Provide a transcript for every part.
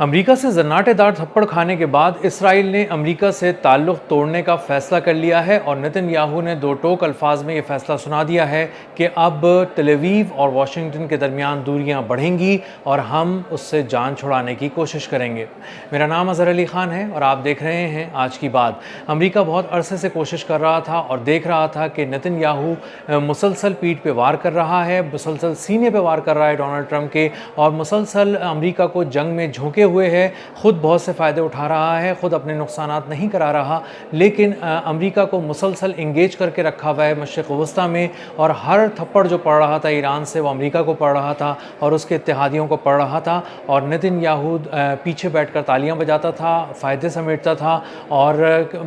امریکہ سے زناٹے دار تھپڑ کھانے کے بعد اسرائیل نے امریکہ سے تعلق توڑنے کا فیصلہ کر لیا ہے اور نتن یاہو نے دو ٹوک الفاظ میں یہ فیصلہ سنا دیا ہے کہ اب تل اویو اور واشنگٹن کے درمیان دوریاں بڑھیں گی اور ہم اس سے جان چھڑانے کی کوشش کریں گے۔ میرا نام اظہر علی خان ہے اور آپ دیکھ رہے ہیں آج کی بات۔ امریکہ بہت عرصے سے کوشش کر رہا تھا اور دیکھ رہا تھا کہ نتن یاہو مسلسل پیٹھ پہ وار کر رہا ہے، مسلسل سینے پہ وار کر رہا ہے ڈونلڈ ٹرمپ کے، اور مسلسل امریکہ کو جنگ میں جھونکے ہوئے ہے، خود بہت سے فائدے اٹھا رہا ہے، خود اپنے نقصانات نہیں کرا رہا، لیکن امریکہ کو مسلسل انگیج کر کے رکھا ہوا ہے مشرق وسطیٰ میں، اور ہر تھپڑ جو پڑ رہا تھا ایران سے وہ امریکہ کو پڑ رہا تھا اور اس کے اتحادیوں کو پڑ رہا تھا، اور نتن یاہو پیچھے بیٹھ کر تالیاں بجاتا تھا، فائدے سمیٹتا تھا اور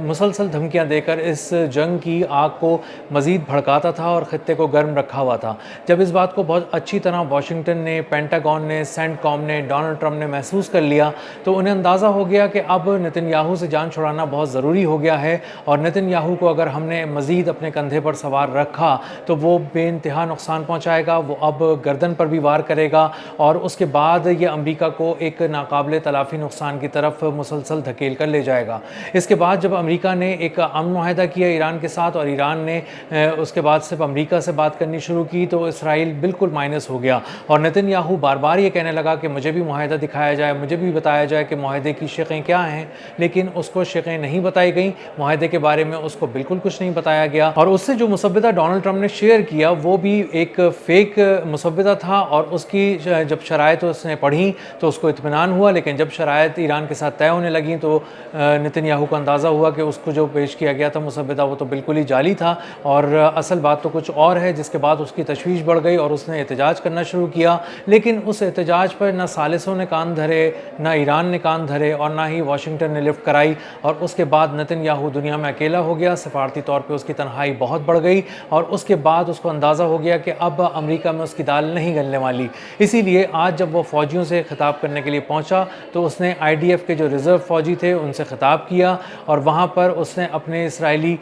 مسلسل دھمکیاں دے کر اس جنگ کی آگ کو مزید بھڑکاتا تھا اور خطے کو گرم رکھا ہوا تھا۔ جب اس بات کو بہت اچھی طرح واشنگٹن نے، پینٹاگون نے، سینٹ کام نے، ڈونلڈ ٹرمپ نے محسوس کر لیا تو انہیں اندازہ ہو گیا کہ اب نتن یاہو سے جان چھڑانا بہت ضروری ہو گیا ہے، اور نتن یاہو کو اگر ہم نے مزید اپنے کندھے پر سوار رکھا تو وہ بے انتہا نقصان پہنچائے گا، وہ اب گردن پر بھی وار کرے گا اور اس کے بعد یہ امریکہ کو ایک ناقابل تلافی نقصان کی طرف مسلسل دھکیل کر لے جائے گا۔ اس کے بعد جب امریکہ نے ایک امن معاہدہ کیا ایران کے ساتھ اور ایران نے اس کے بعد صرف امریکہ سے بات کرنی شروع کی تو اسرائیل بالکل مائنس ہو گیا، اور نتن یاہو بار بار یہ کہنے لگا کہ مجھے بھی معاہدہ دکھایا جائے، مجھے بھی بتایا جائے کہ معاہدے کی شقیں کیا ہیں، لیکن اس کو شقیں نہیں بتائی گئیں، معاہدے کے بارے میں اس کو بالکل کچھ نہیں بتایا گیا، اور اس سے جو مسودہ ڈونلڈ ٹرمپ نے شیئر کیا وہ بھی ایک فیک مسودہ تھا، اور اس کی جب شرائط اس نے پڑھی تو اس کو اطمینان ہوا، لیکن جب شرائط ایران کے ساتھ طے ہونے لگیں تو نتن یاہو کو اندازہ ہوا کہ اس کو جو پیش کیا گیا تھا مسودہ وہ تو بالکل ہی جعلی تھا اور اصل بات تو کچھ اور ہے، جس کے بعد اس کی تشویش بڑھ گئی اور اس نے احتجاج کرنا شروع کیا، لیکن اس احتجاج پر نہ ثالثوں نے کان دھرے، نہ ایران نے کان دھرے اور نہ ہی واشنگٹن نے لفٹ کرائی، اور اس کے بعد نتن یاہو دنیا میں اکیلا ہو گیا، سفارتی طور پہ اس کی تنہائی بہت بڑھ گئی، اور اس کے بعد اس کو اندازہ ہو گیا کہ اب امریکہ میں اس کی دال نہیں گلنے والی۔ اسی لیے آج جب وہ فوجیوں سے خطاب کرنے کے لیے پہنچا تو اس نے IDF کے جو ریزرو فوجی تھے ان سے خطاب کیا، اور وہاں پر اس نے اپنے اسرائیلی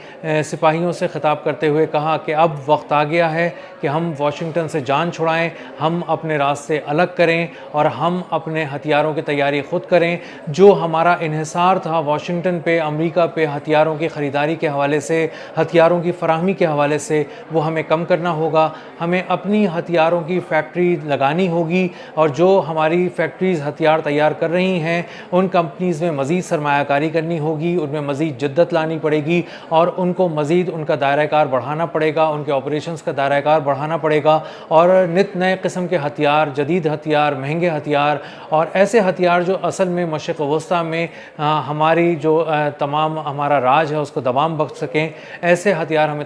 سپاہیوں سے خطاب کرتے ہوئے کہا کہ اب وقت آ گیا ہے کہ ہم واشنگٹن سے جان چھڑائیں، ہم اپنے راستے الگ کریں اور ہم اپنے ہتھیاروں کی تیاری خود کریں۔ جو ہمارا انحصار تھا واشنگٹن پہ، امریکہ پہ، ہتھیاروں کی خریداری کے حوالے سے، ہتھیاروں کی فراہمی کے حوالے سے، وہ ہمیں کم کرنا ہوگا، ہمیں اپنی ہتھیاروں کی فیکٹری لگانی ہوگی، اور جو ہماری فیکٹریز ہتھیار تیار کر رہی ہیں ان کمپنیز میں مزید سرمایہ کاری کرنی ہوگی، ان میں مزید جدت لانی پڑے گی، اور ان کو مزید ان کا دائرہ کار بڑھانا پڑے گا، ان کے آپریشنز کا دائرہ کار بڑھانا پڑے گا، اور نت نئے قسم کے ہتھیار، جدید ہتھیار، مہنگے ہتھیار، اور ایسے ہتھیار جو اصل میں مشرق وسطیٰ میں ہماری جو تمام ہمارا راج ہے اس کو دوام بخش سکیں، ایسے ہتھیار ہمیں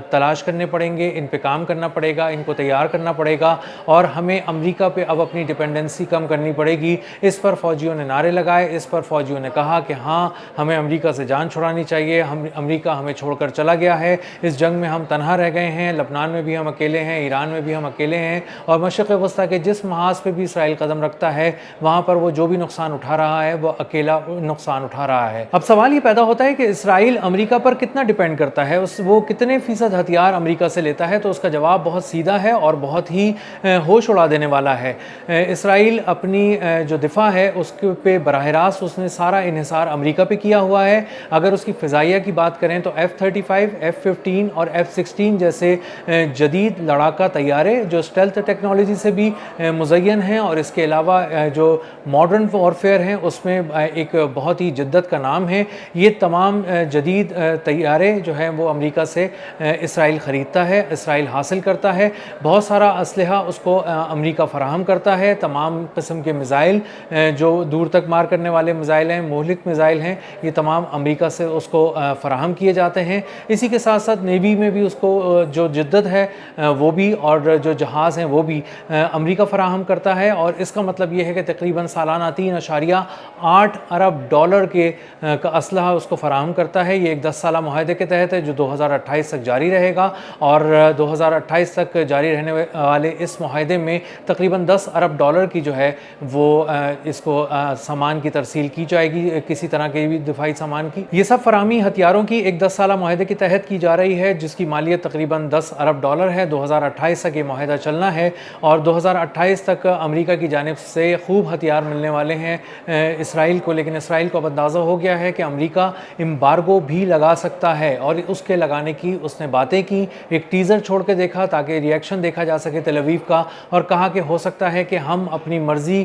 تلاش کرنے پڑیں گے، ان پہ کام کرنا پڑے گا، ان کو تیار کرنا پڑے گا، اور ہمیں امریکہ پہ اب اپنی ڈپینڈنسی کم کرنی پڑے گی۔ اس پر فوجیوں نے نعرے لگائے، اس پر فوجیوں نے کہا کہ ہاں ہمیں امریکہ سے جان چھڑانی چاہیے، امریکہ ہمیں چھوڑ کر چلا گیا ہے، اس جنگ میں ہم تنہا رہ گئے ہیں، لبنان میں بھی ہم اکیلے ہیں، ایران میں بھی ہم اکیلے ہیں، اور مشرق وسطیٰ کے جس محاذ پہ بھی اسرائیل قدم رکھتا ہے وہاں پر وہ جو بھی نقصان اٹھا رہا ہے وہ اکیلا نقصان اٹھا رہا ہے۔ اب سوال یہ پیدا ہوتا ہے کہ اسرائیل امریکہ پر کتنا ڈیپینڈ کرتا ہے، وہ کتنے فیصد ہتھیار امریکہ سے لیتا ہے، تو اس کا جواب بہت سیدھا ہے اور بہت ہی ہوش اڑا دینے والا ہے۔ اسرائیل اپنی جو دفاع ہے اس پہ براہ راست اس نے سارا انحصار امریکہ پہ کیا ہوا ہے۔ اگر اس کی فضائیہ کی بات کریں تو F-35، F-15 اور F-16 جیسے جدید لڑاکا طیارے جو اسٹیلتھ ٹیکنالوجی سے بھی مزین ہیں، اور اس کے علاوہ جو ماڈرن وارفیئر ہیں اس میں ایک بہت ہی جدت کا نام ہے، یہ تمام جدید طیارے جو ہیں وہ امریکہ سے اسرائیل خریدتا ہے، اسرائیل حاصل کرتا ہے، بہت سارا اسلحہ اس کو امریکہ فراہم کرتا ہے، تمام قسم کے میزائل جو دور تک مار کرنے والے میزائل ہیں، مہلک میزائل ہیں، یہ تمام امریکہ سے اس کو فراہم کیے جاتے ہیں۔ اسی کے ساتھ ساتھ نیوی میں بھی اس کو جو جدت ہے وہ بھی، اور جو جہاز ہیں وہ بھی امریکہ فراہم کرتا ہے، اور اس کا مطلب یہ ہے کہ تقریباً سالانہ $3.8 ارب کے کا اسلحہ اس کو فراہم کرتا ہے۔ یہ ایک 10 سالہ معاہدے کے تحت ہے جو 2028 تک جاری رہے گا، اور 2028 تک جاری رہنے والے اس معاہدے میں تقریباً $10 ارب کی جو ہے وہ اس کو سامان کی ترسیل کی جائے گی، کسی طرح کے بھی دفاعی سامان کی۔ یہ سب فراہمی ہتھیاروں کی ایک 10 سالہ معاہدے کے تحت کی جا رہی ہے جس کی مالیت تقریباً $10 ارب ہے۔ 2028 تک یہ معاہدہ چلنا ہے، اور 2028 تک امریکہ کی جانب سے خوب ہتھیار ملنے ڈالنے والے ہیں اسرائیل کو، لیکن اسرائیل کو اب اندازہ ہو گیا ہے کہ امریکہ امبارگو بھی لگا سکتا ہے، اور اس کے لگانے کی اس نے باتیں کی، ایک ٹیزر چھوڑ کے دیکھا تاکہ ریئیکشن دیکھا جا سکے تل اویو کا، اور کہا کہ ہو سکتا ہے کہ ہم اپنی مرضی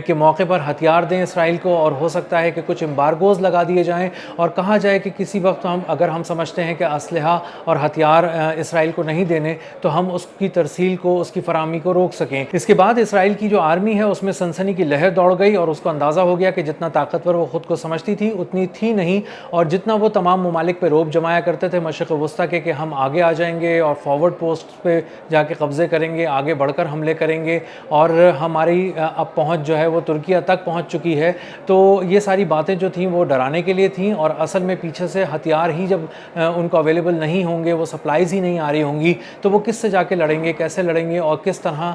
کے موقع پر ہتھیار دیں اسرائیل کو، اور ہو سکتا ہے کہ کچھ امبارگوز لگا دیے جائیں، اور کہا جائے کہ کسی وقت اگر ہم سمجھتے ہیں کہ اسلحہ اور ہتھیار اسرائیل کو نہیں دینے تو ہم اس کی ترسیل کو، اس کی فراہمی کو روک سکیں۔ اس کے بعد اسرائیل کی جو آرمی ہے اس میں سنسنی کی لہر دوڑ گئی، اور اس کو اندازہ ہو گیا کہ جتنا طاقتور وہ خود کو سمجھتی تھی اتنی تھی نہیں، اور جتنا وہ تمام ممالک پہ روب جمایا کرتے تھے مشرق وسطیٰ کے کہ ہم آگے آ جائیں گے اور فارورڈ پوسٹ پہ جا کے قبضے کریں گے، آگے بڑھ کر حملے کریں گے، اور ہماری اب پہنچ جو ہے وہ ترکیہ تک پہنچ چکی ہے، تو یہ ساری باتیں جو تھیں وہ ڈرانے کے لیے تھیں، اور اصل میں پیچھے سے ہتھیار ہی جب ان کو اویلیبل نہیں ہوں گے، وہ سپلائیز ہی نہیں آ رہی ہوں گی، تو وہ کس سے جا کے لڑیں گے، کیسے لڑیں گے، اور کس طرح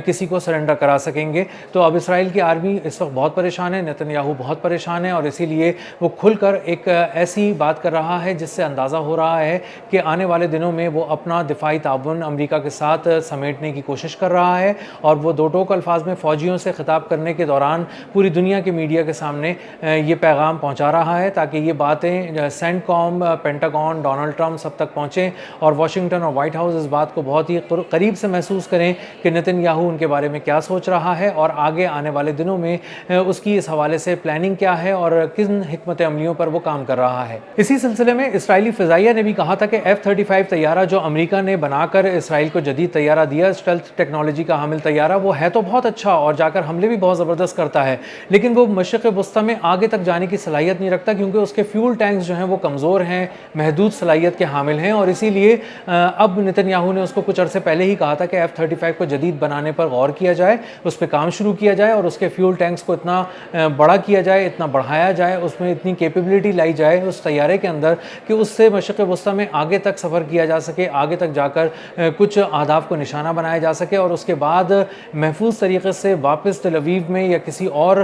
کسی کو سرنڈر کرا سکیں گے۔ تو اب اسرائیل کی آرمی اس وقت بہت پریشان ہے، نتن یاہو بہت پریشان ہے، اور اسی لیے وہ کھل کر ایک ایسی بات کر رہا ہے جس سے اندازہ ہو رہا ہے کہ آنے والے دنوں میں وہ اپنا دفاعی تعاون امریکہ کے ساتھ سمیٹنے کی کوشش کر رہا ہے، اور وہ دو ٹوک الفاظ میں فوجیوں سے خطاب کرنے کے دوران پوری دنیا کے میڈیا کے سامنے یہ پیغام پہنچا رہا ہے تاکہ یہ باتیں سینٹ کام، پینٹاگون، ڈونلڈ ٹرمپ سب تک پہنچیں، اور واشنگٹن اور وائٹ ہاؤس اس بات کو بہت ہی قریب سے محسوس کریں کہ نتن یاہو ان کے بارے میں کیا سوچ رہا ہے، اور آگے آنے والے دنوں میں اس کی اس حوالے سے پلاننگ کیا ہے اور کن حکمت عملیوں پر وہ کام کر رہا ہے۔ اسی سلسلے میں اسرائیلی فضائیہ نے بھی کہا تھا کہ F-35 طیارہ جو امریکہ نے بنا کر اسرائیل کو جدید طیارہ دیا، اسٹیلتھ ٹیکنالوجی کا حامل طیارہ، وہ ہے تو بہت اچھا اور جا کر حملے بھی بہت زبردست کرتا ہے، لیکن وہ مشرق وسطیٰ میں آگے تک جانے کی صلاحیت نہیں رکھتا، کیونکہ اس کے فیول ٹینکس جو ہیں وہ کمزور ہیں، محدود صلاحیت کے حامل ہیں، اور اسی لیے اب نتن یاہو نے اس کو کچھ عرصے پہلے ہی کہا تھا کہ F-35 کو جدید بنانے پر غور کیا جائے، اس پہ کام شروع کیا جائے، اور اس کے فیول ٹینکس کو اتنا بڑا کیا جائے، اتنا بڑھایا جائے، اس میں اتنی کیپیبلٹی لائی جائے اس طیارے کے اندر کہ اس سے مشرق وسطیٰ میں آگے تک سفر کیا جا سکے، آگے تک جا کر کچھ اہداف کو نشانہ بنایا جا سکے، اور اس کے بعد محفوظ طریقے سے واپس تل اویو میں یا کسی اور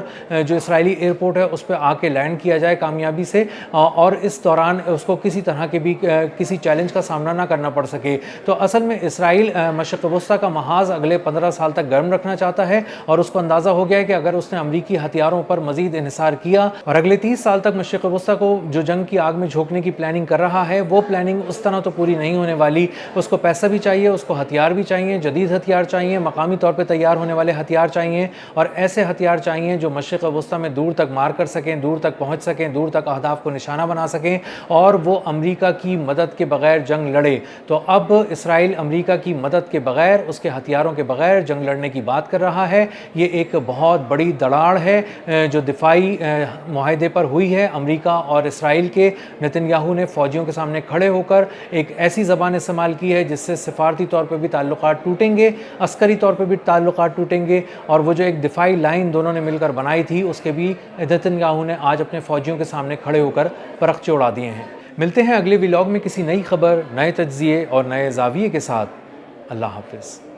جو اسرائیلی ایئرپورٹ ہے اس پہ آ کے لینڈ کیا جائے کامیابی سے، اور اس دوران اس کو کسی طرح کے بھی کسی چیلنج کا سامنا نہ کرنا پڑ سکے۔ تو اصل میں اسرائیل مشرق وسطیٰ کا محاذ اگلے 15 سال تک گرم رکھنا چاہتا ہے، اور اس کو اندازہ ہو گیا ہے کہ اگر اس نے امریکی ہتھیاروں پر مزید انحصار کیا اور اگلے 30 سال تک مشرق وسطیٰ کو جو جنگ کی آگ میں جھونکنے کی پلاننگ کر رہا ہے، وہ پلاننگ اس طرح تو پوری نہیں ہونے والی، اس کو پیسہ بھی چاہیے، اس کو ہتھیار بھی چاہیے، جدید ہتھیار چاہیے، مقامی طور پہ تیار ہونے والے ہتھیار چاہیے، اور ایسے ہتھیار چاہیے جو مشرق وسطیٰ میں دور تک مار کر سکیں، دور تک پہنچ سکیں، دور تک اہداف کو نشانہ بنا سکیں، اور وہ امریکہ کی مدد کے بغیر جنگ لڑے۔ تو اب اسرائیل امریکہ کی مدد کے بغیر، اس کے ہتھیاروں کے بغیر جنگ لڑنے کی بات کر رہا ہے۔ یہ ایک بہت بڑی دڑاڑ ہے جو دفاعی معاہدے پر ہوئی ہے امریکہ اور اسرائیل کے۔ نتن یاہو نے فوجیوں کے سامنے کھڑے ہو کر ایک ایسی زبان استعمال کی ہے جس سے سفارتی طور پہ بھی تعلقات ٹوٹیں گے، عسکری طور پہ بھی تعلقات ٹوٹیں گے، اور وہ جو ایک دفاعی لائن دونوں نے مل کر بنائی تھی اس کے بھی نتن یاہو نے آج اپنے فوجیوں کے سامنے کھڑے ہو کر پرخچے اڑا دیے ہیں۔ ملتے ہیں اگلے ولاگ میں کسی نئی خبر، نئے تجزیے اور نئے زاویے کے ساتھ۔ اللہ حافظ۔